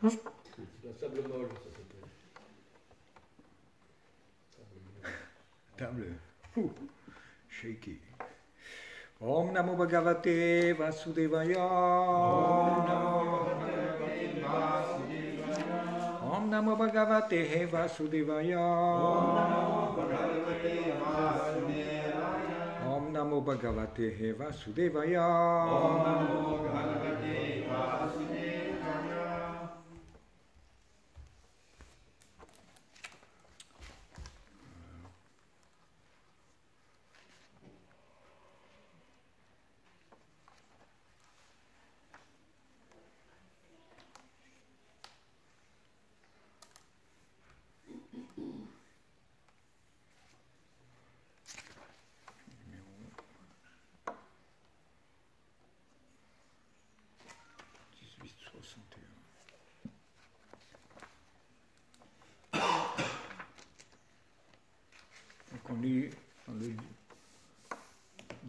La table molle, ça s'appelle. Table. Shaky. Om Namo Bhagavate Vasudevaya. Om Namo Bhagavate Vasudevaya. Om Namo Bhagavate Vasudevaya. On lit dans le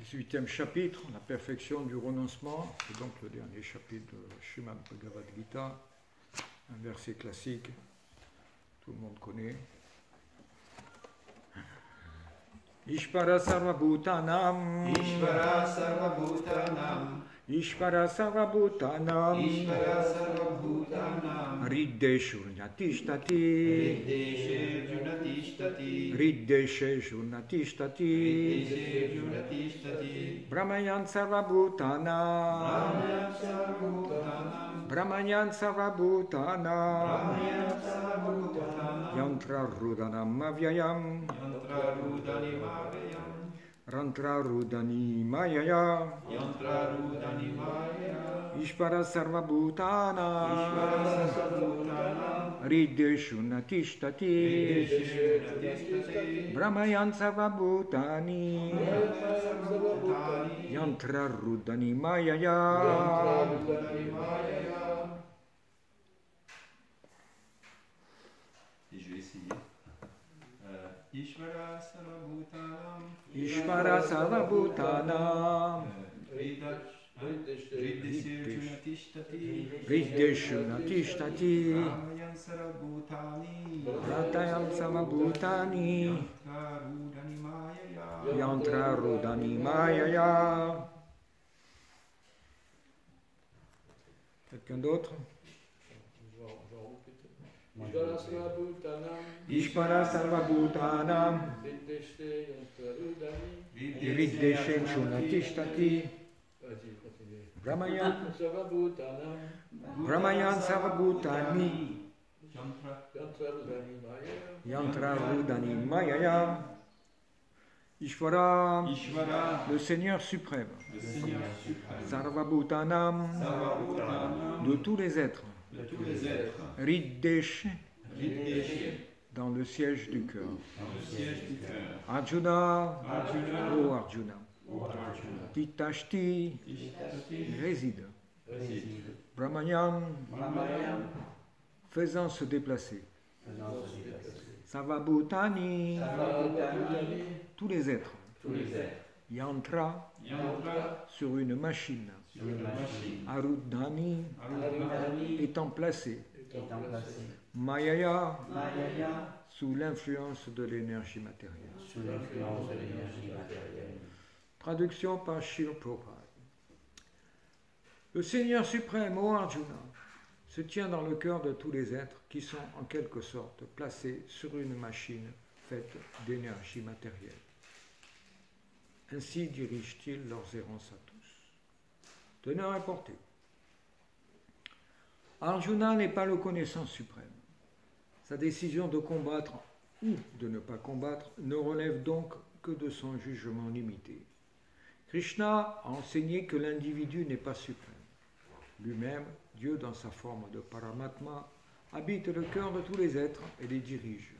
18e chapitre, la perfection du renoncement, c'est donc le dernier chapitre de Srimad Bhagavad Gita, un verset classique, tout le monde connaît. Ishvara sarvabhutanam, Ishvara sarvabhutanam, Ishvara sarvabhutanam, Ishvara sarvabhutanam, Riddeshu Jnatishtati, Riddeshe Junatishtati, Riddeshe Jnatishtati, Riddeshe Junatishtati, Brahmayan sarvabhutanam, Brahmayan sarvabhutanam, Brahmayan sarvabhutanam, Brahmayan sarvabhutanam, Yantra Rudanam Avyayam, Yantra Rudani Mavayam, Rantra Rudani Mayaya, Yantra Rudani Maya, Ishvara Sarvabhutana, Ishvara sarvabhutanam, Riddeshu Natishtati, Riddeshe Junatishtati, Brahmayan Sarvabhutani, Sarvabhutani, Yantra Rudani Mayaya. Rudani Maya. Et je vais essayer. Ishvara sarvabhutanam, Ishvara Sarvabhutanam, Riddeshe Junatishtati, Riddeshu Natishtati, Brahmayan sarvabhutani, Ratayam Sarvabhutani, Yantra Rudani Maya, Yantra Rudani Mayaya. Quelqu'un d'autre? Ishvara sarvabhutanam, Ishvara Sarvabhutanam, Riddeshe Yantarudani, Riddeshe Junatishtati, vas-y, continue. Brahmayan Sarvabhutanam, Brahmayan Sarvabhutani, Yantarudani Maya, Yantra Rudani Mayaya. Ishvara, Ishvara, le Seigneur suprême, le Seigneur suprême, Sarvabhutanam, Sarvabhutanam, de tous les êtres, de tous les êtres, Riddeshe, Riddeshe, dans le siège du cœur. dans le siège du cœur, Arjuna, Arjuna, ô Arjuna, ô Arjuna, Titashti, Tishtati, réside. réside, Brahmayan, Brahmayan, faisant se déplacer. faisant se déplacer, Sarvabhutani, Sarvabhutani, tous les êtres. tous les êtres, Yantra, Yantra, sur une machine. sur une machine, Arudhani, Arudhani, étant placé. étant placé, Mayaya, Mayaya, sous l'influence de l'énergie matérielle. sous l'influence de l'énergie matérielle. Traduction par Srila Prabhupada. Le Seigneur suprême, ô Arjuna, se tient dans le cœur de tous les êtres qui sont en quelque sorte placés sur une machine faite d'énergie matérielle. Ainsi dirige-t-il leurs errances à tous. Teneur est porté. Arjuna n'est pas le connaissant suprême. Sa décision de combattre ou de ne pas combattre ne relève donc que de son jugement limité. Krishna a enseigné que l'individu n'est pas suprême. Lui-même, Dieu dans sa forme de Paramatma, habite le cœur de tous les êtres et les dirige.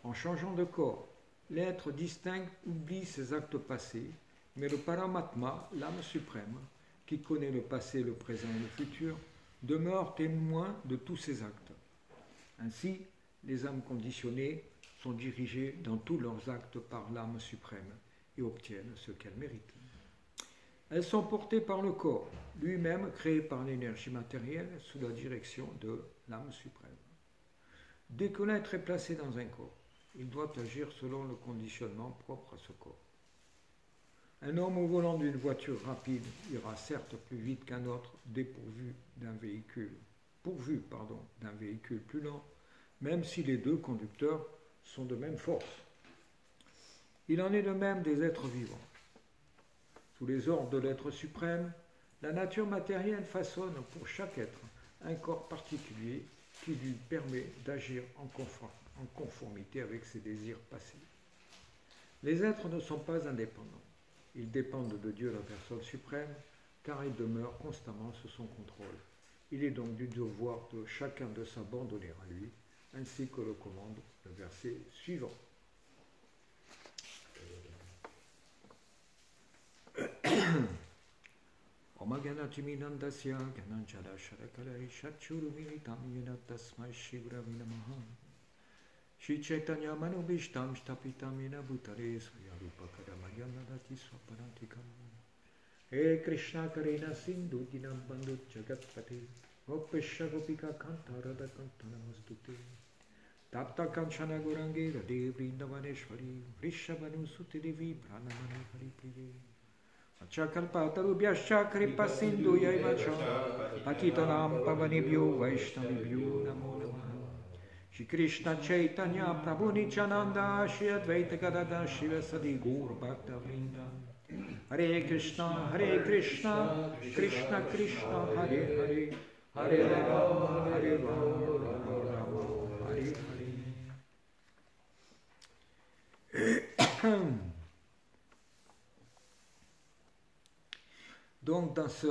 En changeant de corps, l'être distinct oublie ses actes passés, mais le Paramatma, l'âme suprême, qui connaît le passé, le présent et le futur, demeure témoin de tous ses actes. Ainsi, les âmes conditionnées sont dirigées dans tous leurs actes par l'âme suprême et obtiennent ce qu'elles méritent. Elles sont portées par le corps, lui-même créé par l'énergie matérielle sous la direction de l'âme suprême. Dès que l'être est placé dans un corps, il doit agir selon le conditionnement propre à ce corps. Un homme au volant d'une voiture rapide ira certes plus vite qu'un autre pourvu d'un véhicule plus lent, même si les deux conducteurs sont de même force. Il en est de même des êtres vivants. Sous les ordres de l'être suprême, la nature matérielle façonne pour chaque être un corps particulier qui lui permet d'agir en conformité avec ses désirs passés. Les êtres ne sont pas indépendants. Ils dépendent de Dieu, la personne suprême, car ils demeurent constamment sous son contrôle. Il est donc du devoir de chacun de s'abandonner à lui, ainsi que le commande le verset suivant. Omagyanatiminandasya Gyananjala Sharakalai Shachurumilitam Yanatasmai Shivravinamaha Shri Chaitanya Manubhishtam Shtapitam Yanabhutare Swayarupa Kadamayanadati Swaparantikam He Krishna Karena Sindhu Dinam Bandhu Jagatpate Gopesha Gopika Kanta Radha Kanta Namastute Tapta Kanchana Gurange Radhe Vrindavaneshwari Vrishabhanu Sutidevi Pranamani Haripriye Chakalpatarubhyascha kripa sindhu yaivacha Patitanam pavanibhyo vaishnavibhyo namo namaha Shri Krishna Chaitanya Prabhu Nityananda Shri Advaita Gadadhar Shivasadi Gaur Bhakta Vrinda Hare Krishna Krishna Krishna Hare Hare Hare Rama Hare Rama Hare Hare. Donc, dans ce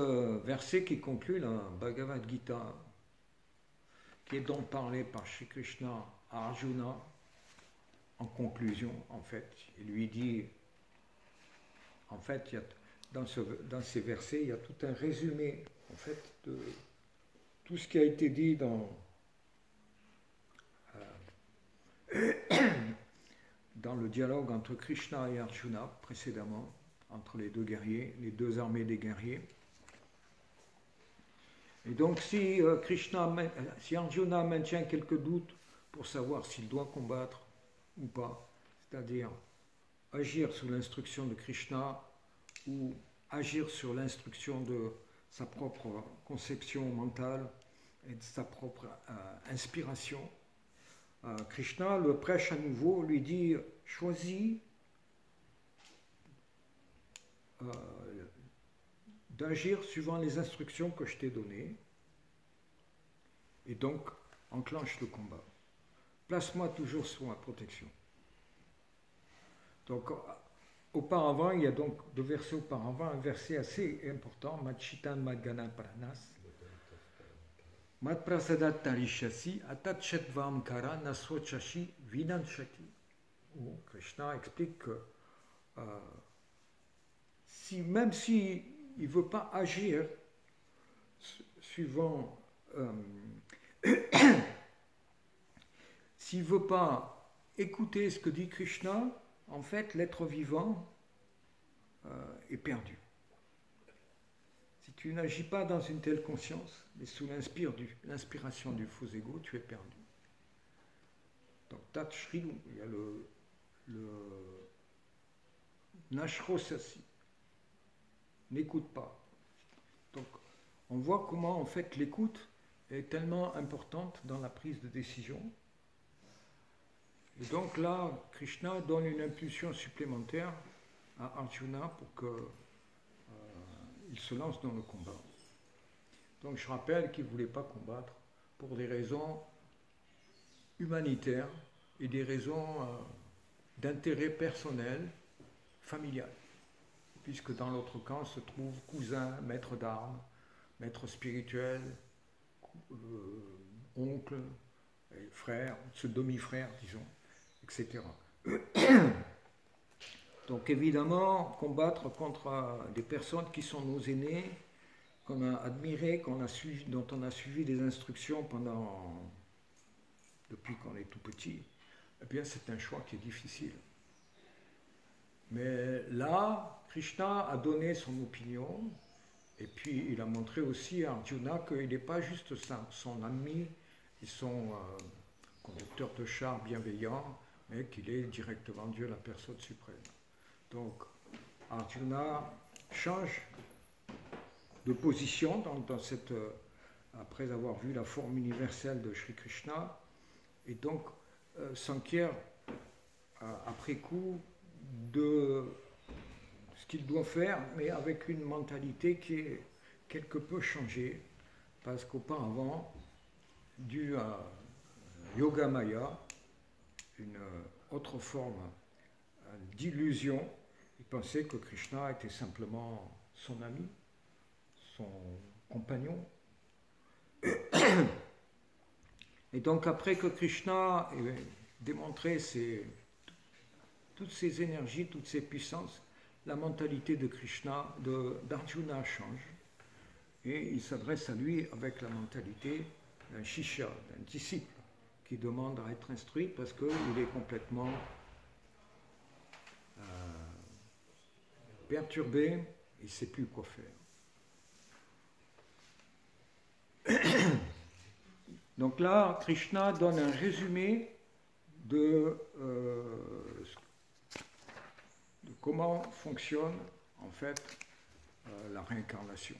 verset qui conclut la Bhagavad Gita, qui est donc parlé par Shri Krishna à Arjuna, en conclusion, en fait, il lui dit, en fait, dans ces versets, il y a tout un résumé, en fait, de tout ce qui a été dit dans le dialogue entre Krishna et Arjuna précédemment, entre les deux guerriers, les deux armées des guerriers. Et donc si Arjuna maintient quelques doutes pour savoir s'il doit combattre ou pas, c'est-à-dire agir sous l'instruction de Krishna ou agir sur l'instruction de sa propre conception mentale et de sa propre inspiration, Krishna le prêche à nouveau, lui dit « Choisis d'agir suivant les instructions que je t'ai données et donc enclenche le combat. Place-moi toujours sous ma protection. » Donc auparavant, il y a donc deux versets auparavant, un verset assez important, Machitan Madgana Pranas Mat Prasadat Tarishasi Atat Shetvam Kara Naswachashi Vinanshati, où Krishna explique que même s'il ne veut pas agir suivant, s'il ne veut pas écouter ce que dit Krishna, en fait, l'être vivant est perdu. Si tu n'agis pas dans une telle conscience, mais sous l'inspiration du faux ego, tu es perdu. Donc, Tat Shri, il y a le Nashrosasi. N'écoute pas. Donc, on voit comment en fait l'écoute est tellement importante dans la prise de décision. Et donc là, Krishna donne une impulsion supplémentaire à Arjuna pour qu'il se lance dans le combat. Donc je rappelle qu'il ne voulait pas combattre pour des raisons humanitaires et des raisons d'intérêt personnel, familial. Puisque dans l'autre camp se trouvent cousins, maîtres d'armes, maîtres spirituels, oncles, frères, demi-frères, disons, etc. Donc évidemment, combattre contre des personnes qui sont nos aînés, qu'on a admirés, dont on a suivi des instructions depuis qu'on est tout petit, eh bien c'est un choix qui est difficile. Mais là, Krishna a donné son opinion, et puis il a montré aussi à Arjuna qu'il n'est pas juste son ami et son conducteur de char bienveillant, mais qu'il est directement Dieu, la personne suprême. Donc Arjuna change de position après avoir vu la forme universelle de Sri Krishna, et donc s'enquiert après coup de ce qu'il doit faire, mais avec une mentalité qui est quelque peu changée, parce qu'auparavant, dû à Yoga Maya, une autre forme d'illusion, il pensait que Krishna était simplement son ami, son compagnon. Et donc après que Krishna ait démontré toutes ses énergies, toutes ses puissances, la mentalité de Krishna, d'Arjuna change, et il s'adresse à lui avec la mentalité d'un shishya, d'un disciple, qui demande à être instruit parce qu'il est complètement perturbé, il ne sait plus quoi faire. Donc là, Krishna donne un résumé de comment fonctionne en fait la réincarnation.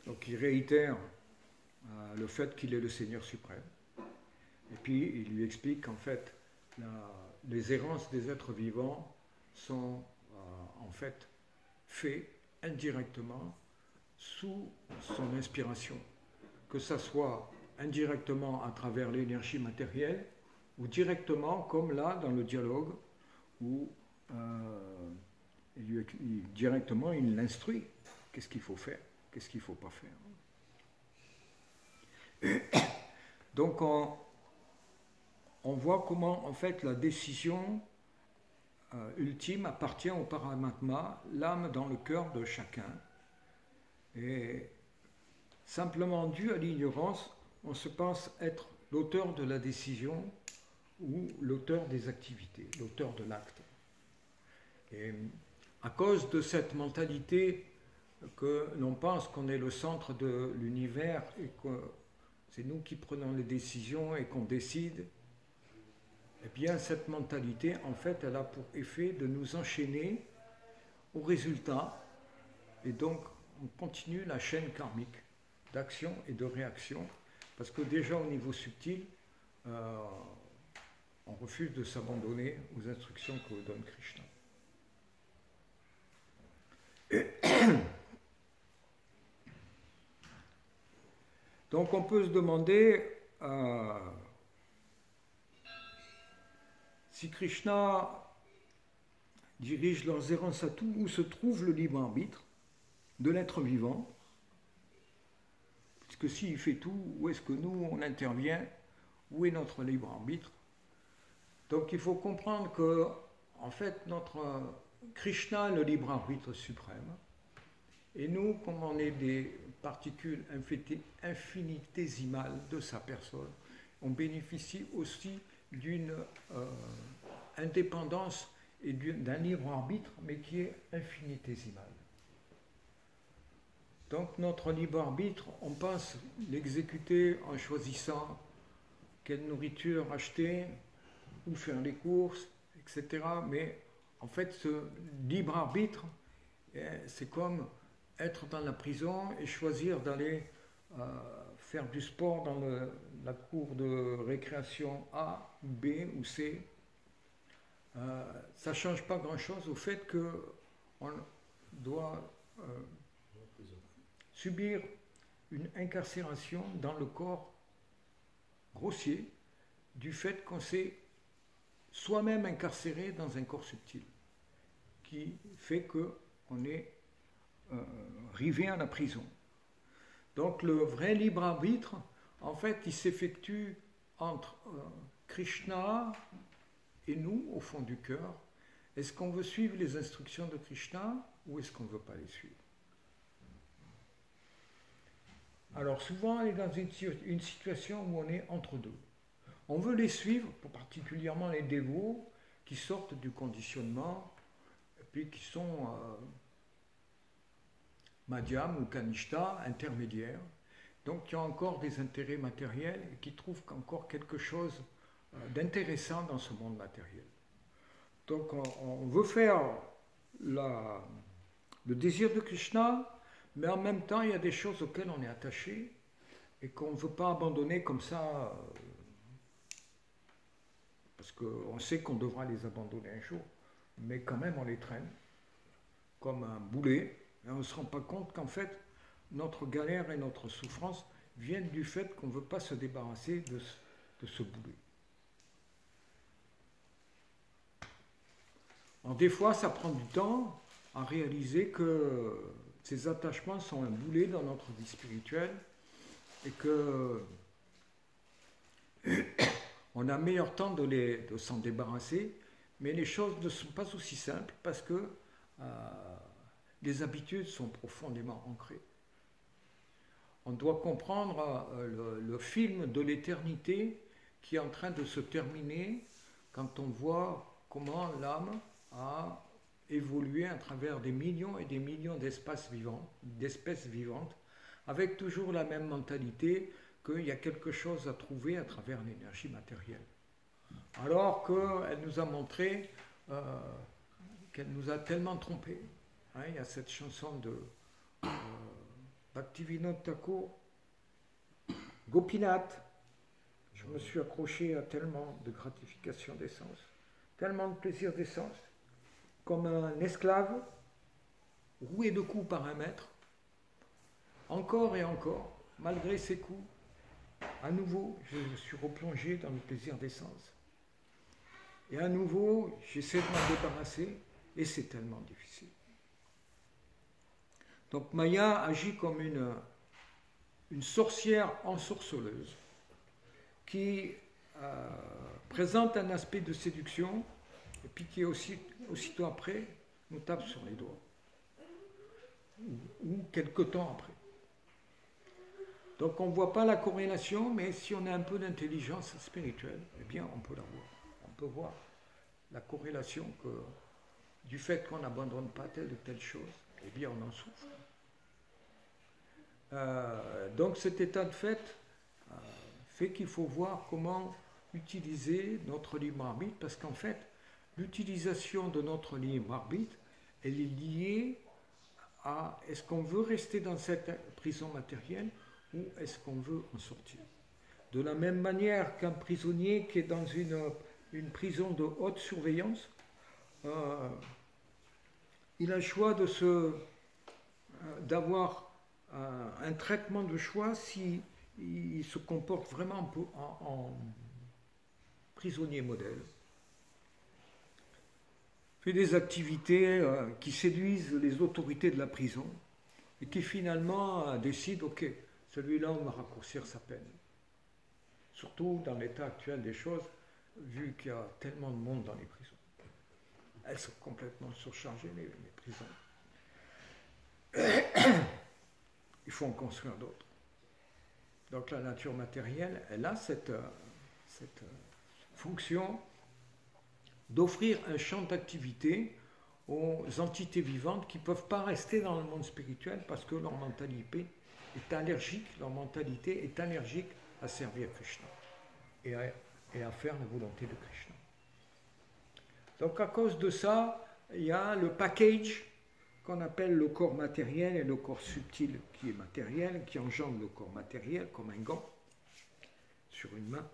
Donc il réitère le fait qu'il est le Seigneur suprême. Et puis il lui explique qu'en fait les errances des êtres vivants sont en fait faites indirectement sous son inspiration, que ça soit indirectement à travers l'énergie matérielle ou directement comme là dans le dialogue où directement il l'instruit. Qu'est-ce qu'il faut faire, qu'est-ce qu'il ne faut pas faire. Donc on voit comment en fait la décision ultime appartient au Paramatma, l'âme dans le cœur de chacun. Et simplement dû à l'ignorance, on se pense être l'auteur de la décision ou l'auteur des activités, l'auteur de l'acte. Et à cause de cette mentalité que l'on pense qu'on est le centre de l'univers et que c'est nous qui prenons les décisions et qu'on décide, eh bien cette mentalité, en fait, elle a pour effet de nous enchaîner au résultat, et donc on continue la chaîne karmique d'action et de réaction, parce que déjà au niveau subtil, on refuse de s'abandonner aux instructions que donne Krishna. Donc on peut se demander si Krishna dirige leurs errances à tout, où se trouve le libre arbitre de l'être vivant, puisque s'il fait tout, où est-ce que nous on intervient, où est notre libre arbitre? Donc il faut comprendre que en fait notre Krishna est le libre arbitre suprême, et nous, comme on est des particules infinitésimales de sa personne, on bénéficie aussi d'une indépendance et d'un libre arbitre, mais qui est infinitésimal. Donc notre libre arbitre, on pense l'exécuter en choisissant quelle nourriture acheter, où faire les courses, etc. Mais en fait, ce libre arbitre, c'est comme être dans la prison et choisir d'aller faire du sport dans la cour de récréation A, B ou C. Ça ne change pas grand-chose au fait qu'on doit subir une incarcération dans le corps grossier du fait qu'on s'est soi-même incarcéré dans un corps subtil qui fait qu'on est rivé à la prison. Donc le vrai libre arbitre, en fait, il s'effectue entre Krishna et nous, au fond du cœur. Est-ce qu'on veut suivre les instructions de Krishna ou est-ce qu'on ne veut pas les suivre? Alors souvent, on est dans une situation où on est entre deux. On veut les suivre, particulièrement les dévots qui sortent du conditionnement et puis qui sont madhyam ou kanishta, intermédiaires, donc qui ont encore des intérêts matériels et qui trouvent qu'encore quelque chose d'intéressant dans ce monde matériel. Donc on veut faire le désir de Krishna, mais en même temps il y a des choses auxquelles on est attaché et qu'on ne veut pas abandonner comme ça, parce qu'on sait qu'on devra les abandonner un jour, mais quand même on les traîne comme un boulet, et on ne se rend pas compte qu'en fait notre galère et notre souffrance viennent du fait qu'on ne veut pas se débarrasser de ce boulet. Alors, des fois, ça prend du temps à réaliser que ces attachements sont un boulet dans notre vie spirituelle et que on a meilleur temps de s'en débarrasser, mais les choses ne sont pas aussi simples parce que les habitudes sont profondément ancrées. On doit comprendre le film de l'éternité qui est en train de se terminer quand on voit comment l'âme a évolué à travers des millions et des millions d'espèces vivantes, avec toujours la même mentalité qu'il y a quelque chose à trouver à travers l'énergie matérielle. Alors qu'elle nous a montré qu'elle nous a tellement trompés. Hein, il y a cette chanson de Bhaktivinoda Thakur, Gopinath. Je me suis accroché à tellement de gratification des sens, tellement de plaisir des sens, comme un esclave roué de coups par un maître, encore et encore, malgré ses coups, à nouveau, je suis replongé dans le plaisir des sens. Et à nouveau, j'essaie de m'en débarrasser, et c'est tellement difficile. Donc Maya agit comme une sorcière ensorceleuse qui présente un aspect de séduction et puis qui aussitôt après nous tape sur les doigts ou quelque temps après. Donc on ne voit pas la corrélation, mais si on a un peu d'intelligence spirituelle, eh bien on peut la voir. On peut voir la corrélation du fait qu'on n'abandonne pas telle ou telle chose, eh bien on en souffre. Donc cet état de fait fait qu'il faut voir comment utiliser notre libre arbitre, parce qu'en fait, l'utilisation de notre libre arbitre, elle est liée à est-ce qu'on veut rester dans cette prison matérielle ou est-ce qu'on veut en sortir. De la même manière qu'un prisonnier qui est dans une prison de haute surveillance, il a le choix d'avoir un traitement de choix si il se comporte vraiment en prisonnier modèle, fait des activités qui séduisent les autorités de la prison et qui finalement décident, ok, celui-là on va raccourcir sa peine. Surtout dans l'état actuel des choses, vu qu'il y a tellement de monde dans les prisons. Elles sont complètement surchargées, les prisons. Il faut en construire d'autres. Donc la nature matérielle, elle a cette fonction d'offrir un champ d'activité aux entités vivantes qui ne peuvent pas rester dans le monde spirituel parce que leur mentalité est allergique à servir Krishna. et à faire la volonté de Krishna. Donc à cause de ça, il y a le package qu'on appelle le corps matériel et le corps subtil qui est matériel, qui engendre le corps matériel comme un gant sur une main,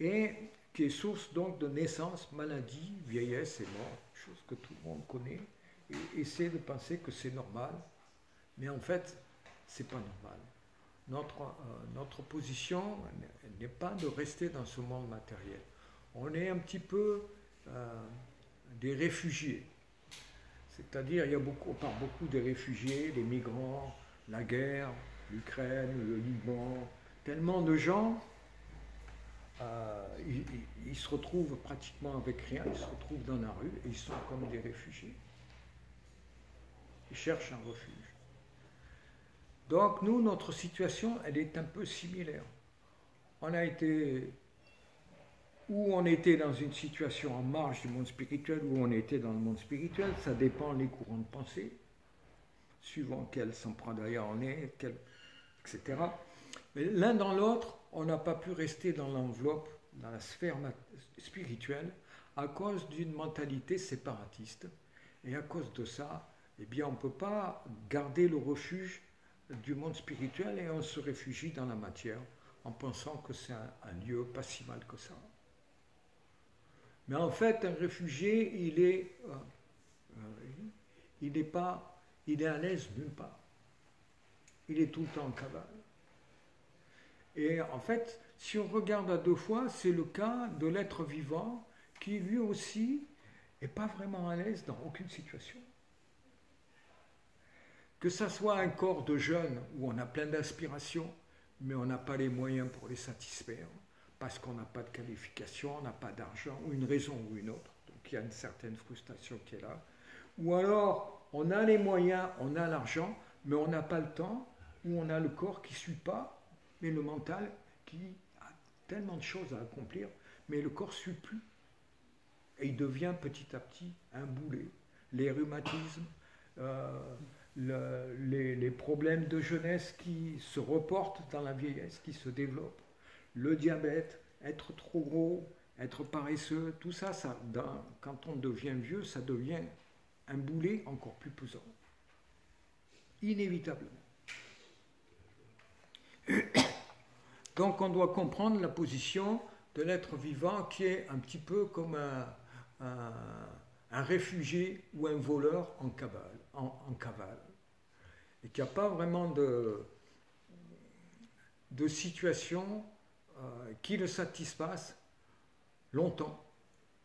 et qui est source donc de naissance, maladie, vieillesse et mort, chose que tout le monde connaît, et essaie de penser que c'est normal, mais en fait, c'est pas normal. Notre position n'est pas de rester dans ce monde matériel. On est un petit peu des réfugiés. C'est-à-dire, on parle beaucoup des réfugiés, des migrants, la guerre, l'Ukraine, le Liban, tellement de gens, ils se retrouvent pratiquement avec rien, ils se retrouvent dans la rue et ils sont comme des réfugiés. Ils cherchent un refuge. Donc nous, notre situation, elle est un peu similaire. On était dans une situation en marge du monde spirituel, ou on était dans le monde spirituel, ça dépend des courants de pensée, suivant quel sampradaïa on est, etc. Mais l'un dans l'autre, on n'a pas pu rester dans l'enveloppe, dans la sphère spirituelle, à cause d'une mentalité séparatiste. Et à cause de ça, eh bien, on ne peut pas garder le refuge du monde spirituel et on se réfugie dans la matière en pensant que c'est un lieu pas si mal que ça. Mais en fait, un réfugié, il est à l'aise nulle part. Il est tout le temps en cavale. Et en fait, si on regarde à deux fois, c'est le cas de l'être vivant qui lui aussi n'est pas vraiment à l'aise dans aucune situation. Que ça soit un corps de jeune où on a plein d'aspirations, mais on n'a pas les moyens pour les satisfaire, parce qu'on n'a pas de qualification, on n'a pas d'argent, ou une raison ou une autre. Donc il y a une certaine frustration qui est là. Ou alors, on a les moyens, on a l'argent, mais on n'a pas le temps, ou on a le corps qui ne suit pas, mais le mental qui a tellement de choses à accomplir, mais le corps ne suit plus. Et il devient petit à petit un boulet. Les rhumatismes, les problèmes de jeunesse qui se reportent dans la vieillesse, qui se développent, le diabète, être trop gros, être paresseux, tout ça, quand on devient vieux, ça devient un boulet encore plus pesant. Inévitablement. Donc on doit comprendre la position de l'être vivant qui est un petit peu comme un réfugié ou un voleur en cavale. Et qu'il n'y a pas vraiment de situation qui le satisfasse longtemps.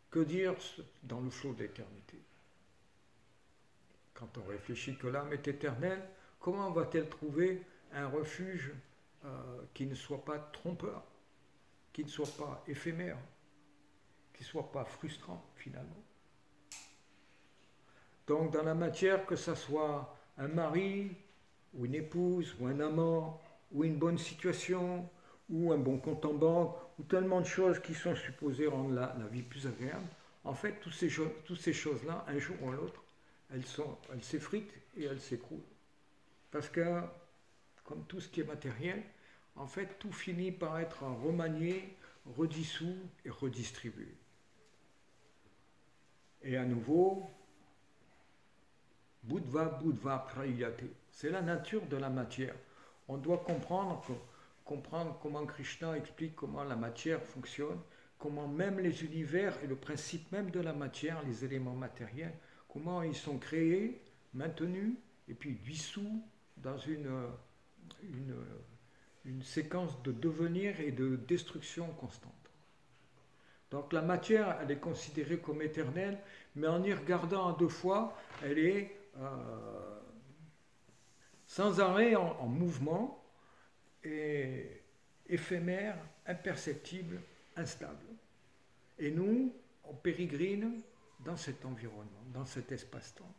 Que dire dans le flot de l'éternité? Quand on réfléchit que l'âme est éternelle, comment va-t-elle trouver un refuge qui ne soit pas trompeur, qui ne soit pas éphémère, qui ne soit pas frustrant finalement? Donc dans la matière, que ce soit un mari, ou une épouse, ou un amant, ou une bonne situation, ou un bon compte en banque, ou tellement de choses qui sont supposées rendre la vie plus agréable, en fait, toutes ces choses-là, un jour ou l'autre, elles s'effritent et elles s'écroulent. Parce que, comme tout ce qui est matériel, en fait, tout finit par être remanié, redissous et redistribué. Et à nouveau, Budva Prayate. C'est la nature de la matière. On doit comprendre comment Krishna explique comment la matière fonctionne, comment même les univers et le principe même de la matière, les éléments matériels, comment ils sont créés, maintenus et puis dissous dans une séquence de devenir et de destruction constante. Donc la matière, elle est considérée comme éternelle, mais en y regardant à deux fois, elle est sans arrêt en mouvement et éphémère, imperceptible, instable. Et nous, on pérégrine dans cet environnement, dans cet espace-temps.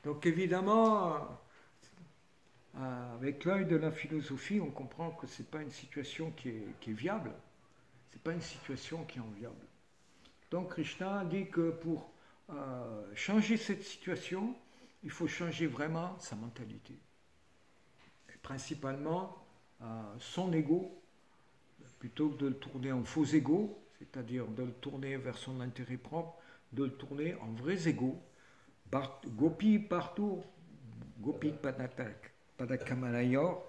Donc évidemment, avec l'œil de la philosophie, on comprend que ce n'est pas une situation qui est viable, ce n'est pas une situation qui est enviable. Donc Krishna dit que pour changer cette situation, il faut changer vraiment sa mentalité. Et principalement son ego, plutôt que de le tourner en faux égaux, c'est-à-dire de le tourner vers son intérêt propre, de le tourner en vrais égaux. Gopi partout, Gopi Padakamanayur,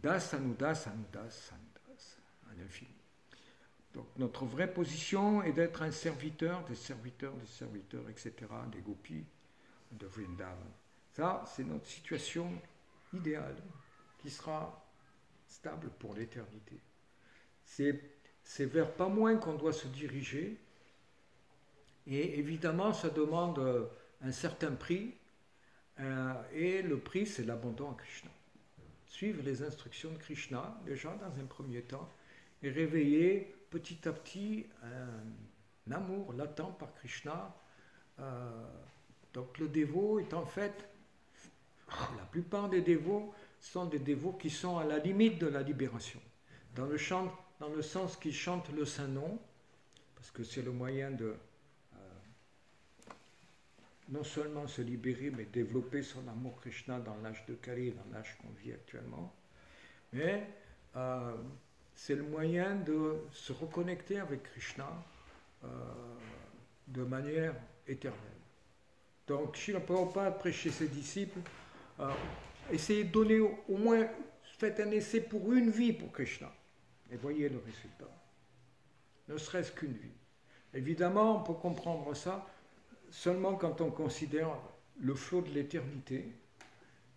das anudas, anudas, anudas, à l'infini. Donc notre vraie position est d'être un serviteur, des serviteurs, etc., des gopis, de Vrindavan. Ça, c'est notre situation idéale, qui sera stable pour l'éternité. C'est vers pas moins qu'on doit se diriger, et évidemment, ça demande un certain prix, et le prix, c'est l'abandon à Krishna. Suivre les instructions de Krishna, déjà dans un premier temps, et réveiller petit à petit un amour latent par Krishna. Donc le dévot est en fait, la plupart des dévots sont des dévots qui sont à la limite de la libération, dans le sens qu'ils chantent le Saint-Nom, parce que c'est le moyen de non seulement se libérer, mais développer son amour Krishna dans l'âge de Kali, dans l'âge qu'on vit actuellement, mais c'est le moyen de se reconnecter avec Krishna de manière éternelle. Donc, Srila Prabhupada prêchait ses disciples, essayez de donner au moins, faites un essai pour une vie pour Krishna, et voyez le résultat. Ne serait-ce qu'une vie. Évidemment, on peut comprendre ça seulement quand on considère le flot de l'éternité,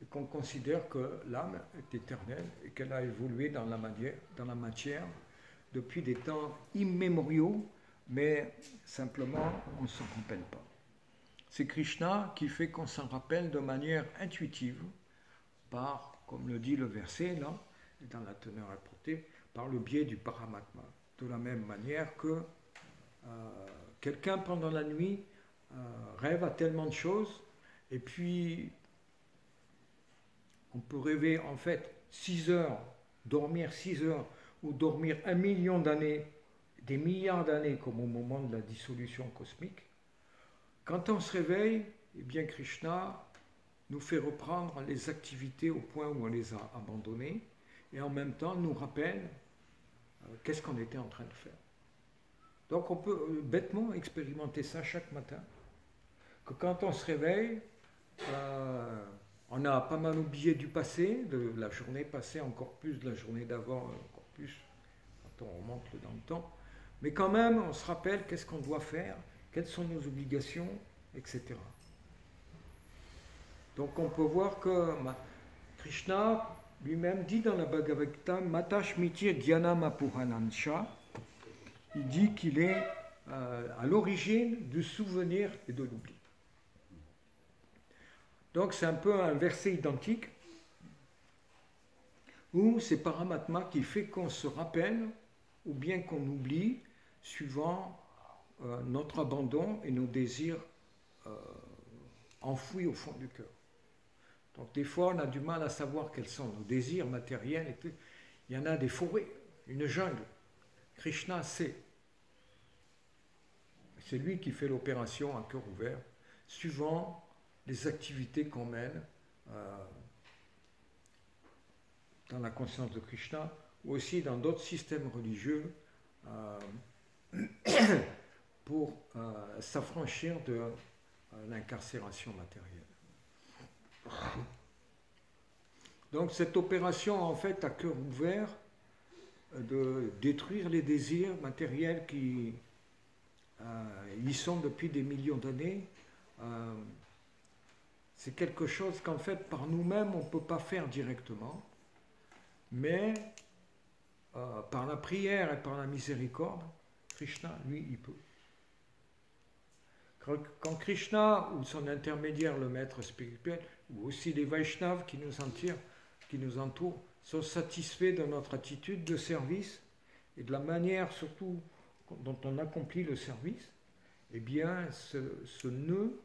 et qu'on considère que l'âme est éternelle et qu'elle a évolué dans la matière depuis des temps immémoriaux, mais simplement on ne s'en rappelle pas. C'est Krishna qui fait qu'on s'en rappelle de manière intuitive, par, comme le dit le verset là, dans la teneur apportée, par le biais du Paramatma. De la même manière que quelqu'un pendant la nuit rêve à tellement de choses, et puis on peut rêver en fait 6 heures, dormir 6 heures, ou dormir 1 million d'années, des milliards d'années comme au moment de la dissolution cosmique. Quand on se réveille, eh bien Krishna nous fait reprendre les activités au point où on les a abandonnées, et en même temps nous rappelle qu'est-ce qu'on était en train de faire. Donc on peut bêtement expérimenter ça chaque matin, que quand on se réveille, on a pas mal oublié du passé, de la journée passée, encore plus de la journée d'avant, encore plus quand on remonte dans le temps, mais quand même on se rappelle qu'est-ce qu'on doit faire, quelles sont nos obligations, etc. Donc on peut voir que Krishna lui-même dit dans la Bhagavad Gita, Matash Mitir Dhyana Mapuhanansha, il dit qu'il est à l'origine du souvenir et de l'oubli. Donc c'est un peu un verset identique où c'est Paramatma qui fait qu'on se rappelle ou bien qu'on oublie suivant notre abandon et nos désirs enfouis au fond du cœur. Donc des fois on a du mal à savoir quels sont nos désirs matériels et tout. Il y en a des forêts, une jungle. Krishna sait. C'est lui qui fait l'opération à cœur ouvert, suivant les activités qu'on mène dans la conscience de Krishna, ou aussi dans d'autres systèmes religieux, pour s'affranchir de l'incarcération matérielle. Donc cette opération, en fait, à cœur ouvert, de détruire les désirs matériels qui y sont depuis des millions d'années, c'est quelque chose qu'en fait, par nous-mêmes, on ne peut pas faire directement, mais par la prière et par la miséricorde, Krishna, lui, il peut. Quand Krishna, ou son intermédiaire, le maître spirituel, ou aussi les Vaishnavas qui nous entourent, sont satisfaits de notre attitude de service et de la manière surtout dont on accomplit le service, eh bien, ce nœud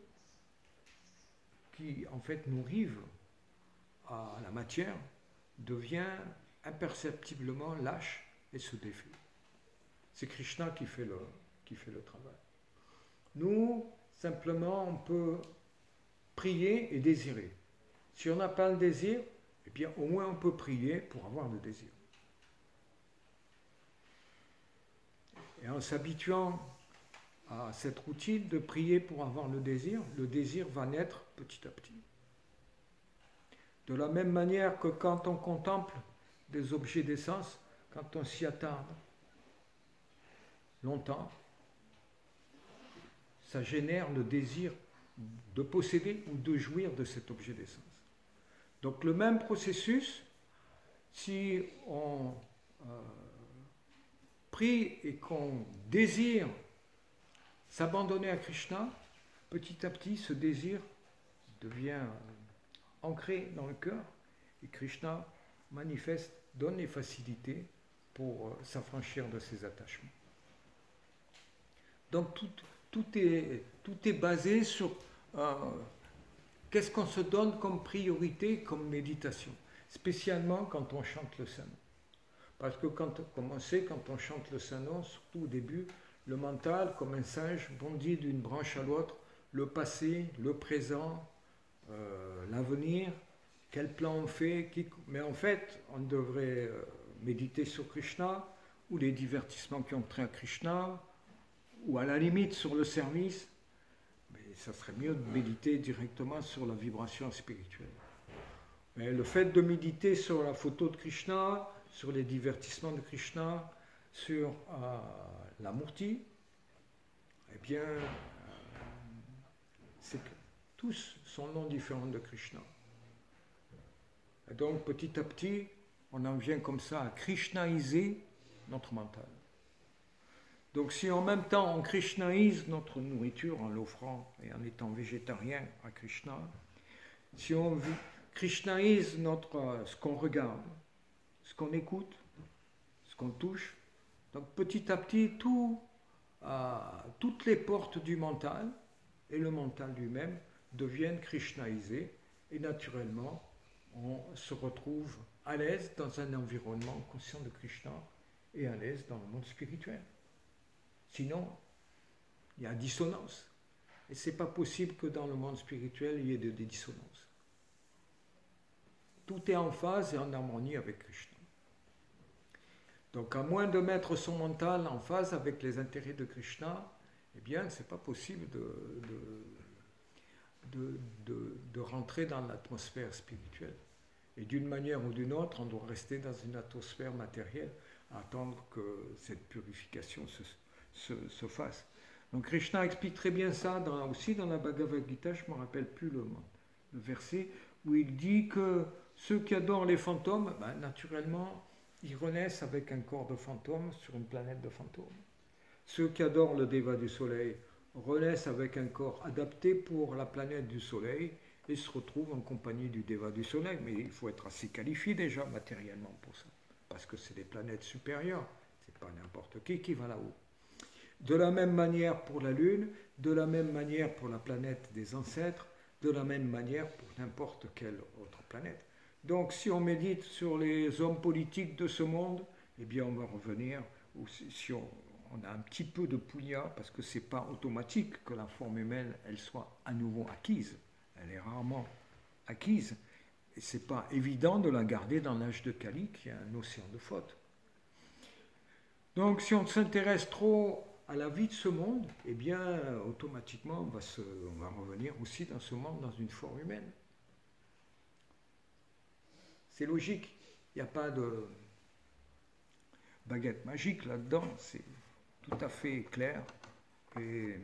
qui, en fait, nous rive à la matière devient imperceptiblement lâche et se défait. C'est Krishna qui fait le travail. Nous, simplement, on peut prier et désirer. Si on n'a pas le désir, eh bien, au moins on peut prier pour avoir le désir. Et en s'habituant à cette routine de prier pour avoir le désir va naître petit à petit. De la même manière que quand on contemple des objets d'essence, quand on s'y attarde longtemps, ça génère le désir de posséder ou de jouir de cet objet d'essence. Donc le même processus, si on prie et qu'on désire s'abandonner à Krishna, petit à petit ce désir devient ancré dans le cœur et Krishna manifeste, donne les facilités pour s'affranchir de ses attachements. Donc tout est basé sur qu'est-ce qu'on se donne comme priorité, comme méditation, spécialement quand on chante le Saint-Nom. Parce que comme on sait, quand on chante le Saint-Nom, surtout au début, le mental, comme un singe, bondit d'une branche à l'autre, le passé, le présent, l'avenir, quel plan on fait, mais en fait, on devrait méditer sur Krishna, ou les divertissements qui ont trait à Krishna, ou à la limite sur le service, mais ça serait mieux de méditer directement sur la vibration spirituelle. Mais le fait de méditer sur la photo de Krishna, sur les divertissements de Krishna, sur la Murti, eh bien, c'est que tous sont non différents de Krishna. Et donc, petit à petit, on en vient comme ça à krishnaïser notre mental. Donc, si en même temps on krishnaïse notre nourriture en l'offrant et en étant végétarien à Krishna, si on krishnaïse ce qu'on regarde, ce qu'on écoute, ce qu'on touche, donc petit à petit, toutes les portes du mental et le mental lui-même deviennent krishnaïsées et naturellement, on se retrouve à l'aise dans un environnement conscient de Krishna et à l'aise dans le monde spirituel. Sinon, il y a dissonance. Et ce n'est pas possible que dans le monde spirituel, il y ait des dissonances. Tout est en phase et en harmonie avec Krishna. Donc, à moins de mettre son mental en phase avec les intérêts de Krishna, eh bien, ce n'est pas possible de rentrer dans l'atmosphère spirituelle. Et d'une manière ou d'une autre, on doit rester dans une atmosphère matérielle, à attendre que cette purification se fasse. Donc Krishna explique très bien ça aussi dans la Bhagavad Gita, je ne me rappelle plus le verset, où il dit que ceux qui adorent les fantômes, naturellement, ils renaissent avec un corps de fantôme sur une planète de fantômes. Ceux qui adorent le Déva du Soleil renaissent avec un corps adapté pour la planète du Soleil et se retrouvent en compagnie du Déva du Soleil. Mais il faut être assez qualifié déjà matériellement pour ça, parce que c'est des planètes supérieures, c'est pas n'importe qui va là-haut. De la même manière pour la Lune, de la même manière pour la planète des ancêtres, de la même manière pour n'importe quelle autre planète. Donc si on médite sur les hommes politiques de ce monde, eh bien on va revenir, ou si on a un petit peu de punya, parce que ce n'est pas automatique que la forme humaine elle soit à nouveau acquise. Elle est rarement acquise. Et ce n'est pas évident de la garder dans l'âge de Kali, qui est un océan de fautes. Donc si on s'intéresse trop à la vie de ce monde, eh bien automatiquement on va revenir aussi dans ce monde, dans une forme humaine. C'est logique, il n'y a pas de baguette magique là-dedans, c'est tout à fait clair et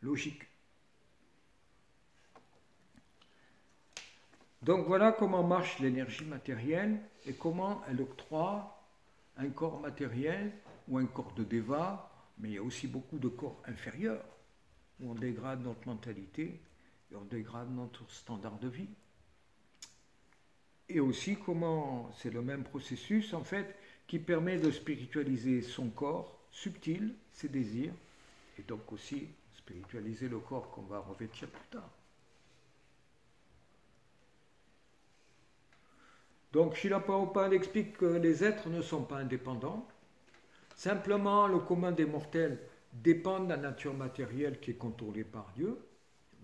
logique. Donc voilà comment marche l'énergie matérielle et comment elle octroie un corps matériel ou un corps de déva, mais il y a aussi beaucoup de corps inférieurs où on dégrade notre mentalité et on dégrade notre standard de vie. Et aussi comment c'est le même processus en fait qui permet de spiritualiser son corps subtil, ses désirs, et donc aussi spiritualiser le corps qu'on va revêtir plus tard. Donc Srila Prabhupada explique que les êtres ne sont pas indépendants, simplement le commun des mortels dépend de la nature matérielle qui est contrôlée par Dieu,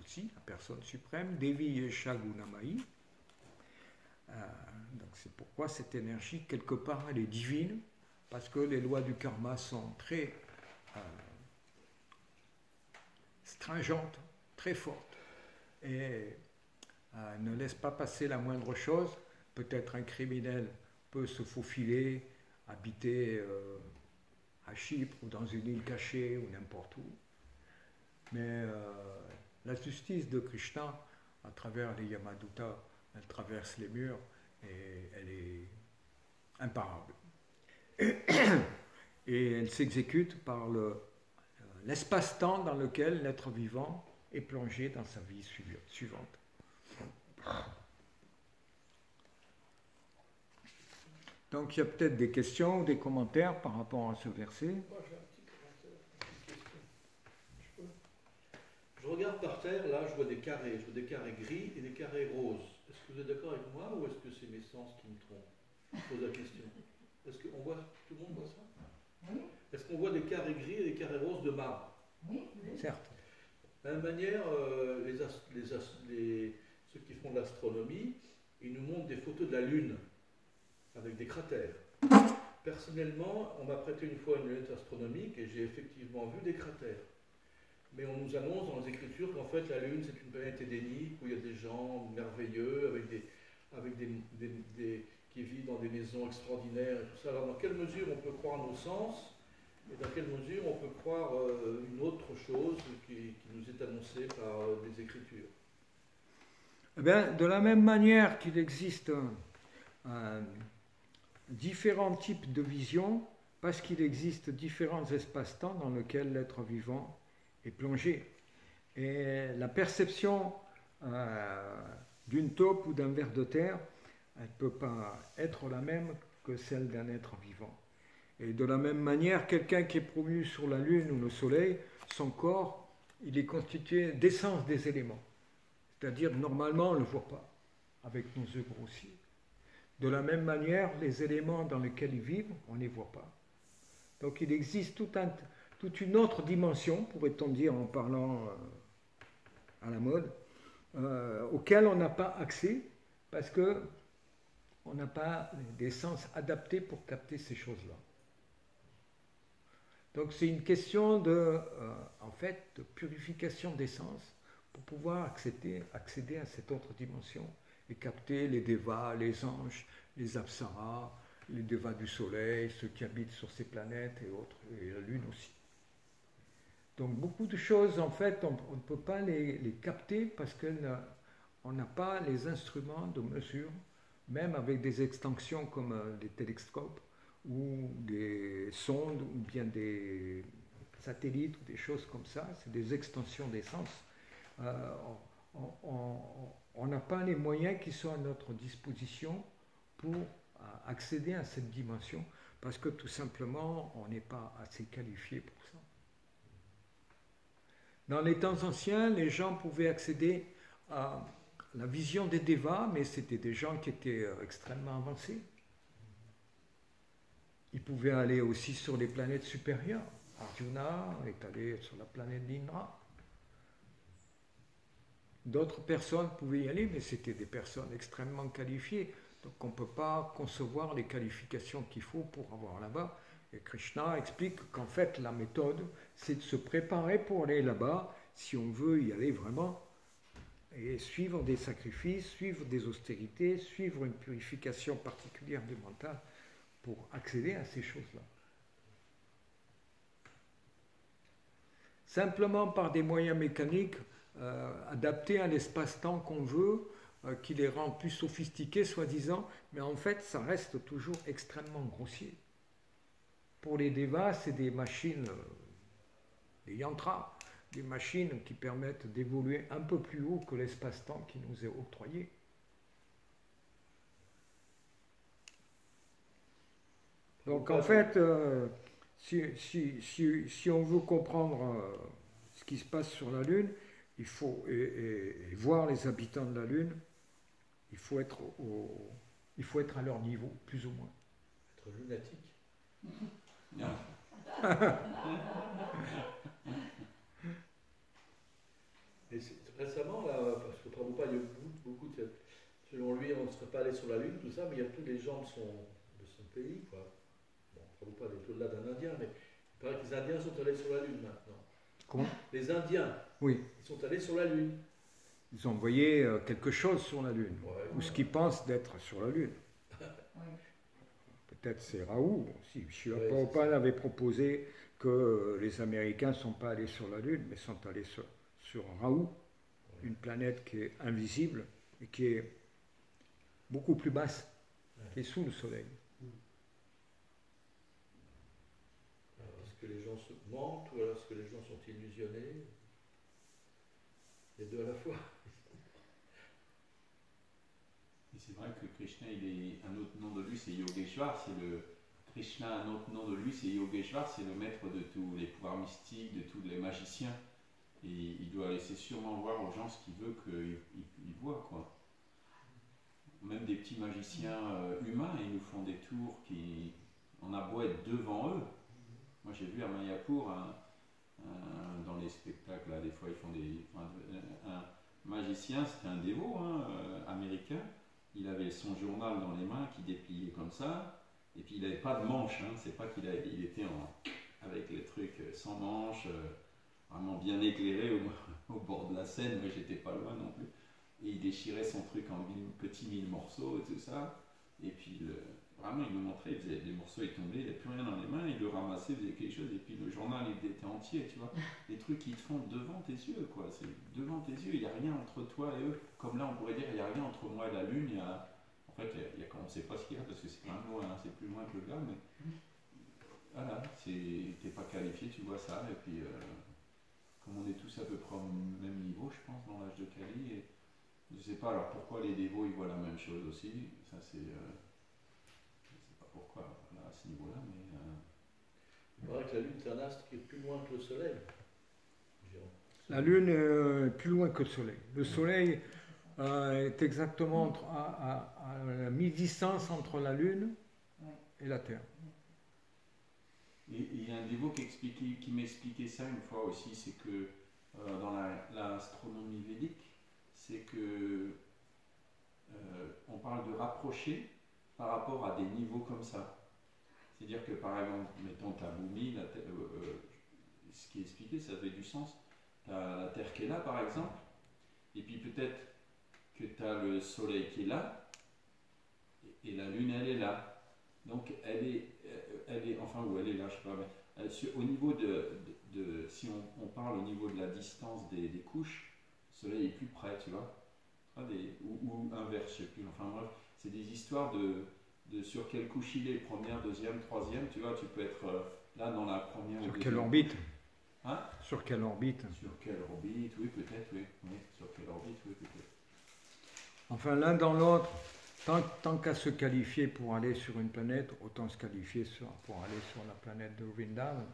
aussi la personne suprême, Devi Yesha Gunamai. Donc c'est pourquoi cette énergie, quelque part, elle est divine, parce que les lois du karma sont très stringente, très forte, et ne laisse pas passer la moindre chose. Peut-être un criminel peut se faufiler, habiter à Chypre ou dans une île cachée ou n'importe où. Mais la justice de Krishna, à travers les Yamadutas, elle traverse les murs et elle est imparable. Et elle s'exécute par l'espace-temps dans lequel l'être vivant est plongé dans sa vie suivante. Donc il y a peut-être des questions ou des commentaires par rapport à ce verset. Moi j'ai un petit commentaire, une question. Je regarde par terre, là je vois des carrés gris et des carrés roses. Est-ce que vous êtes d'accord avec moi ou est-ce que c'est mes sens qui me trompent? Je pose la question. Est-ce que tout le monde voit ça? Oui. Est-ce qu'on voit des carrés gris et des carrés roses de marbre? Oui. Certes. De la même manière, ceux qui font de l'astronomie, ils nous montrent des photos de la Lune avec des cratères. Personnellement, on m'a prêté une fois une lunette astronomique et j'ai effectivement vu des cratères. Mais on nous annonce dans les Écritures qu'en fait la Lune c'est une planète édénique où il y a des gens merveilleux qui vivent dans des maisons extraordinaires et tout ça. Alors dans quelle mesure on peut croire nos sens et dans quelle mesure on peut croire une autre chose qui nous est annoncée par les Écritures? Eh bien, de la même manière qu'il existe différents types de visions, parce qu'il existe différents espaces-temps dans lesquels l'être vivant est plongé. Et la perception d'une taupe ou d'un ver de terre, elle ne peut pas être la même que celle d'un être vivant. Et de la même manière, quelqu'un qui est promu sur la Lune ou le Soleil, son corps, il est constitué d'essence des éléments. C'est-à-dire, normalement, on ne le voit pas avec nos yeux grossiers. De la même manière, les éléments dans lesquels ils vivent, on ne les voit pas. Donc il existe toute une autre dimension, pourrait-on dire en parlant à la mode, auquel on n'a pas accès parce qu'on n'a pas des sens adaptés pour capter ces choses-là. Donc c'est une question de purification des sens pour pouvoir accéder à cette autre dimension et capter les dévas, les anges, les apsaras, les dévas du soleil, ceux qui habitent sur ces planètes et autres, et la lune aussi. Donc beaucoup de choses, en fait, on ne peut pas les capter parce qu'on n'a pas les instruments de mesure, même avec des extensions comme des télescopes ou des sondes ou bien des satellites ou des choses comme ça, c'est des extensions des sens. On n'a pas les moyens qui sont à notre disposition pour accéder à cette dimension parce que tout simplement on n'est pas assez qualifié pour ça. Dans les temps anciens, les gens pouvaient accéder à la vision des devas, mais c'était des gens qui étaient extrêmement avancés. Ils pouvaient aller aussi sur les planètes supérieures. Arjuna est allé sur la planète d'Indra. D'autres personnes pouvaient y aller, mais c'était des personnes extrêmement qualifiées. Donc on ne peut pas concevoir les qualifications qu'il faut pour avoir là-bas. Et Krishna explique qu'en fait la méthode, c'est de se préparer pour aller là-bas, si on veut y aller vraiment, et suivre des sacrifices, suivre des austérités, suivre une purification particulière du mental pour accéder à ces choses-là. Simplement par des moyens mécaniques, adaptés à l'espace-temps qu'on veut, qui les rend plus sophistiqués, soi-disant, mais en fait, ça reste toujours extrêmement grossier. Pour les devas, c'est des machines, des yantras, des machines qui permettent d'évoluer un peu plus haut que l'espace-temps qui nous est octroyé. Donc en fait, si on veut comprendre ce qui se passe sur la Lune, il faut et voir les habitants de la Lune, il faut être à leur niveau, plus ou moins. Être lunatique. Non. Et récemment, là, parce que Prabhupada, il y a beaucoup de... Selon lui, on ne serait pas allé sur la Lune, tout ça, mais il y a tous les gens de son pays, quoi. Bon, Prabhupada est au-delà d'un Indien, mais Il paraît que les Indiens sont allés sur la Lune maintenant. Comment? Les Indiens, Oui, ils sont allés sur la Lune. ils ont envoyé quelque chose sur la Lune, Ouais. ou ce qu'ils pensent d'être sur la Lune. Oui. Peut-être c'est Raoult aussi. Chihuahua Ouais, c'est Paopan avait proposé que les Américains ne sont pas allés sur la Lune, mais sont allés sur Raoult, une planète qui est invisible et qui est beaucoup plus basse, qui est sous le Soleil. Alors, est-ce que les gens se mentent ou alors est-ce que les gens sont illusionnés? Les deux à la fois. Et c'est vrai que Krishna, il est un autre nom de lui, c'est Yogeshwar. C'est le Krishna, un autre nom de lui, c'est Yogeshwar. C'est le maître de tous les pouvoirs mystiques, de tous les magiciens. Et il doit laisser sûrement voir aux gens ce qu'il veut qu'ils voient, quoi. Même des petits magiciens humains, ils nous font des tours qui, on a beau être devant eux. Moi, j'ai vu à Mayapur, dans les spectacles, là, des fois, ils font un magicien, c'était un dévot américain. Il avait son journal dans les mains qui dépliait comme ça, et puis il n'avait pas de manche. C'est pas qu'il il était avec les trucs sans manche, vraiment bien éclairé au bord de la Seine. Moi, j'étais pas loin non plus. Et il déchirait son truc en petits mille morceaux et tout ça. Et puis vraiment, il nous montrait, il faisait des morceaux, il tombait, il n'y avait plus rien dans les mains, il le ramassait, il faisait quelque chose, et puis le journal, il était entier, tu vois. Des trucs qui te font devant tes yeux, quoi. C'est devant tes yeux, il n'y a rien entre toi et eux. Comme là, on pourrait dire, il n'y a rien entre moi et la Lune. En fait, on ne sait pas ce qu'il y a, parce que c'est pas loin, c'est plus loin que le gars, mais voilà, t'es pas qualifié, tu vois ça, et puis comme on est tous à peu près au même niveau, je pense, dans l'âge de Kali, et je sais pas alors pourquoi les dévots ils voient la même chose aussi, ça c'est. Je sais pas pourquoi là, à ce niveau-là, mais. Il paraît que la Lune est un astre qui est plus loin que le Soleil. La Lune est plus loin que le Soleil. Le Soleil est exactement à la mi-distance entre la Lune et la Terre. Et il y a un dévot qui m'expliquait ça une fois aussi, c'est que dans l'astronomie védique, c'est que on parle de rapprocher par rapport à des niveaux comme ça. C'est-à-dire que par exemple, mettons ta Bhumi, ce qui est expliqué, ça avait du sens. Tu as la Terre qui est là par exemple, et puis peut-être que tu as le Soleil qui est là, et la Lune elle est là. Donc elle est enfin, où elle est là, je sais pas, mais au niveau si on parle au niveau de la distance des couches, le Soleil est plus près, tu vois. Ou inverse, je sais plus, enfin bref, c'est des histoires de sur quelle couche il est, première, deuxième, troisième, tu vois, tu peux être là dans la première. Sur quelle orbite? Hein? Sur quelle orbite? Sur quelle orbite, oui, peut-être, oui. Sur quelle orbite, oui, peut-être. Enfin, l'un dans l'autre, tant qu'à se qualifier pour aller sur une planète, autant se qualifier pour aller sur la planète de Vrindavan.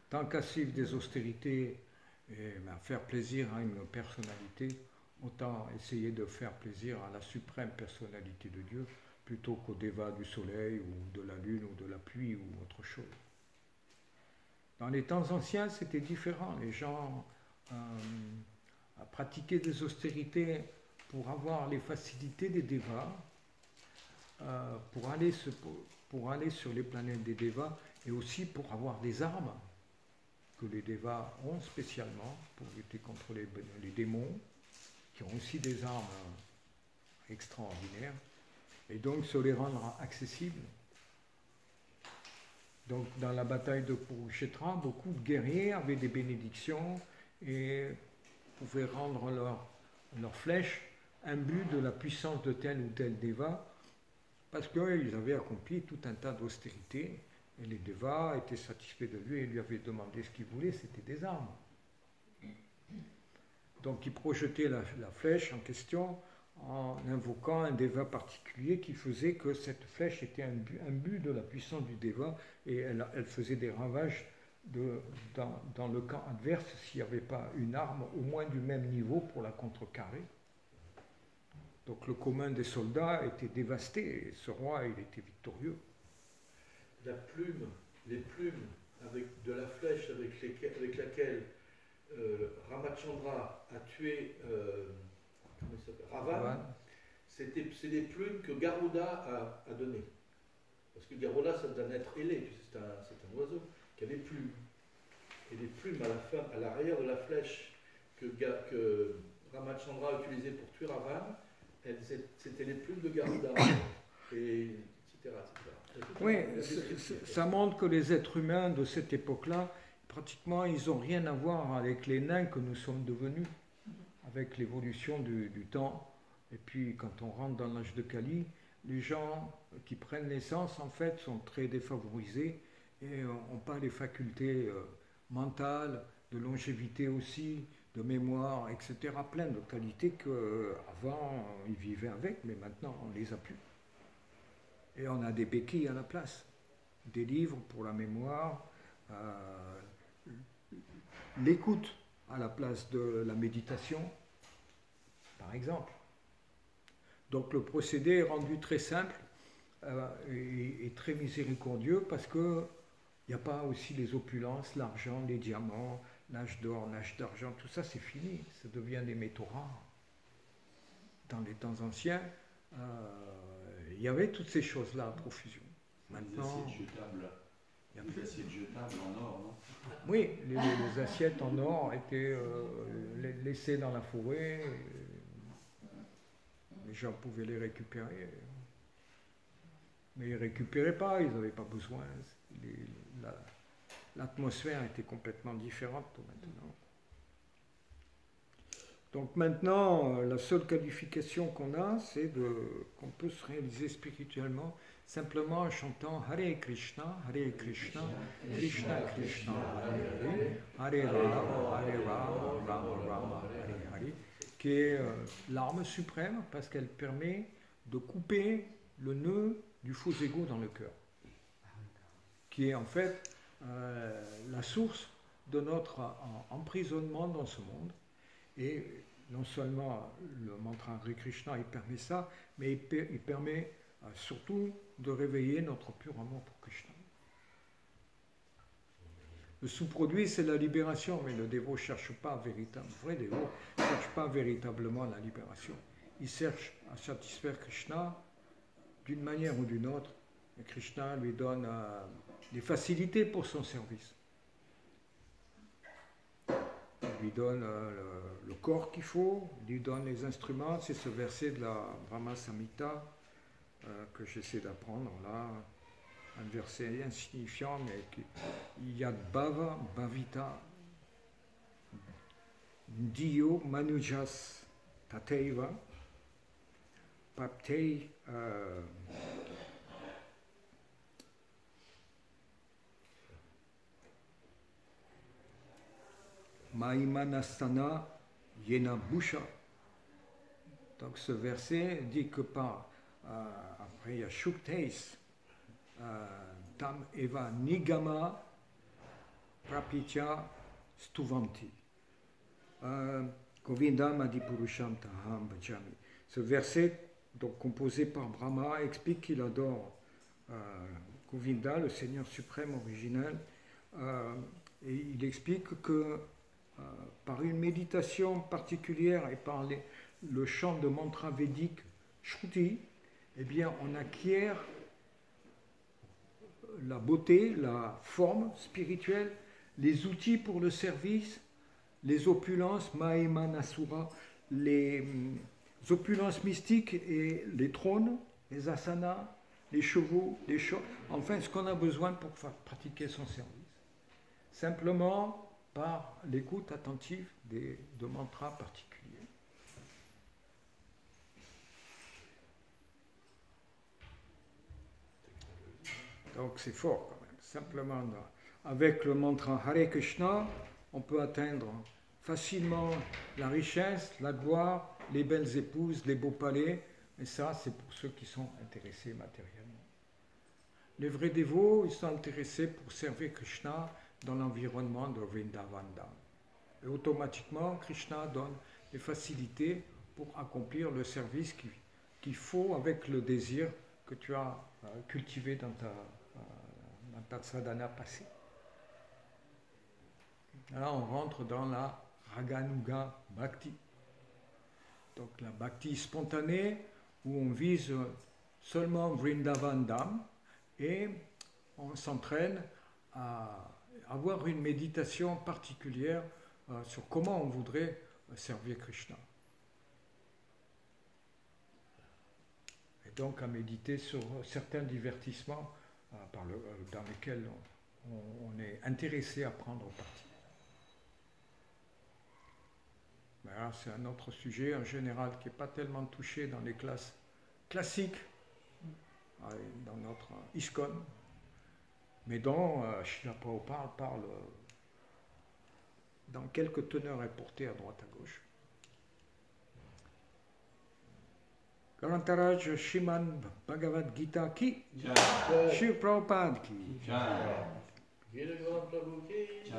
Tant qu'à suivre des austérités et faire plaisir à une personnalité, autant essayer de faire plaisir à la suprême personnalité de Dieu plutôt qu'au déva du soleil ou de la lune ou de la pluie ou autre chose. Dans les temps anciens, c'était différent. Les gens pratiquaient des austérités pour avoir les facilités des dévas, pour aller sur les planètes des dévas et aussi pour avoir des armes que les dévas ont spécialement pour lutter contre les démons, qui ont aussi des armes extraordinaires, et donc se les rendre accessibles. Donc dans la bataille de Kurukshetra, beaucoup de guerriers avaient des bénédictions et pouvaient rendre leurs flèches imbus de la puissance de tel ou tel déva, parce qu'ils avaient accompli tout un tas d'austérités, et les dévas étaient satisfaits de lui et lui avaient demandé ce qu'il voulait, c'était des armes. Donc il projetait la flèche en question en invoquant un déva particulier qui faisait que cette flèche était un but de la puissance du déva, et elle faisait des ravages dans le camp adverse s'il n'y avait pas une arme au moins du même niveau pour la contrecarrer. Donc le commun des soldats était dévasté, et ce roi il était victorieux. La plume, les plumes avec de la flèche avec laquelle Ramachandra a tué Ravan, c'est des plumes que Garuda a données. Parce que Garuda, c'est un être ailé, c'est un oiseau qu'il y a des plumes. Et les plumes à l'arrière de la flèche que Ramachandra utilisait pour tuer Ravan, c'était les plumes de Garuda, et etc. Oui, ça montre que les êtres humains de cette époque-là, pratiquement, ils n'ont rien à voir avec les nains que nous sommes devenus, avec l'évolution du temps. Et puis, quand on rentre dans l'âge de Kali, les gens qui prennent naissance, en fait, sont très défavorisés et n'ont pas les facultés mentales, de longévité aussi, de mémoire, etc. Plein de qualités qu'avant, ils vivaient avec, mais maintenant, on ne les a plus. Et on a des béquilles à la place, des livres pour la mémoire, l'écoute à la place de la méditation, par exemple. Donc le procédé est rendu très simple et très miséricordieux parce qu'il n'y a pas aussi les opulences, l'argent, les diamants, l'âge d'or, l'âge d'argent, tout ça c'est fini, ça devient des métaux rares. Dans les temps anciens, il y avait toutes ces choses-là à profusion. Maintenant, des assiettes jetables en or, non? Oui, les assiettes en or étaient laissées dans la forêt. Les gens pouvaient les récupérer. Mais ils ne récupéraient pas, ils n'avaient pas besoin. L'atmosphère était complètement différente maintenant. Donc maintenant, la seule qualification qu'on a, c'est qu'on peut se réaliser spirituellement simplement en chantant Hare Krishna, Krishna Krishna, Hare Rama, Rama Rama, Hare Hare, qui est l'arme suprême parce qu'elle permet de couper le nœud du faux ego dans le cœur, qui est en fait la source de notre emprisonnement dans ce monde. Et non seulement le mantra Hare Krishna, il permet ça, mais il permet surtout de réveiller notre pur amour pour Krishna. Le sous-produit, c'est la libération, mais le dévot ne cherche pas véritablement, le vrai dévot ne cherche pas véritablement la libération. Il cherche à satisfaire Krishna d'une manière ou d'une autre, et Krishna lui donne des facilités pour son service. Il lui donne le corps qu'il faut, il lui donne les instruments. C'est ce verset de la Brahma Samhita que j'essaie d'apprendre là, un verset insignifiant, mais il y a Bhava, Bhavita, Diyo, Manujas, Tateiva, Paptei, Maimanastana Yena Bhusha. Donc ce verset dit que après il y a Shukteis, Tam Eva Nigama Prapitya Stuvanti. Govinda Madipurusham Taham Bhajami. Ce verset, donc composé par Brahma, explique qu'il adore Govinda, le Seigneur suprême originel, et il explique que par une méditation particulière et par le chant de mantra védique Shruti, eh bien on acquiert la beauté, la forme spirituelle, les outils pour le service, les opulences, Mahimanasura, les opulences mystiques et les trônes, les asanas, les chevaux, les chats, enfin ce qu'on a besoin pour pratiquer son service. Simplement par l'écoute attentive de mantras particuliers. Donc c'est fort quand même. Simplement, avec le mantra Hare Krishna, on peut atteindre facilement la richesse, la gloire, les belles épouses, les beaux palais, et ça c'est pour ceux qui sont intéressés matériellement. Les vrais dévots, ils sont intéressés pour servir Krishna dans l'environnement de Vrindavan. Et automatiquement, Krishna donne les facilités pour accomplir le service qu'il faut avec le désir que tu as cultivé dans ta sadhana passée. Là, on rentre dans la Raganuga Bhakti. Donc la Bhakti spontanée, où on vise seulement Vrindavan Dham et on s'entraîne à avoir une méditation particulière sur comment on voudrait servir Krishna. Et donc à méditer sur certains divertissements dans lesquels on est intéressé à prendre parti. Mais là, c'est un autre sujet en général qui n'est pas tellement touché dans les classes classiques, dans notre ISKCON, mais dont Srila Prabhupada parle dans quelques teneurs importées à droite à gauche. Galantaraj Shriman Bhagavad Gita ki, Srila Prabhupada ki. Gita Prabhu ki.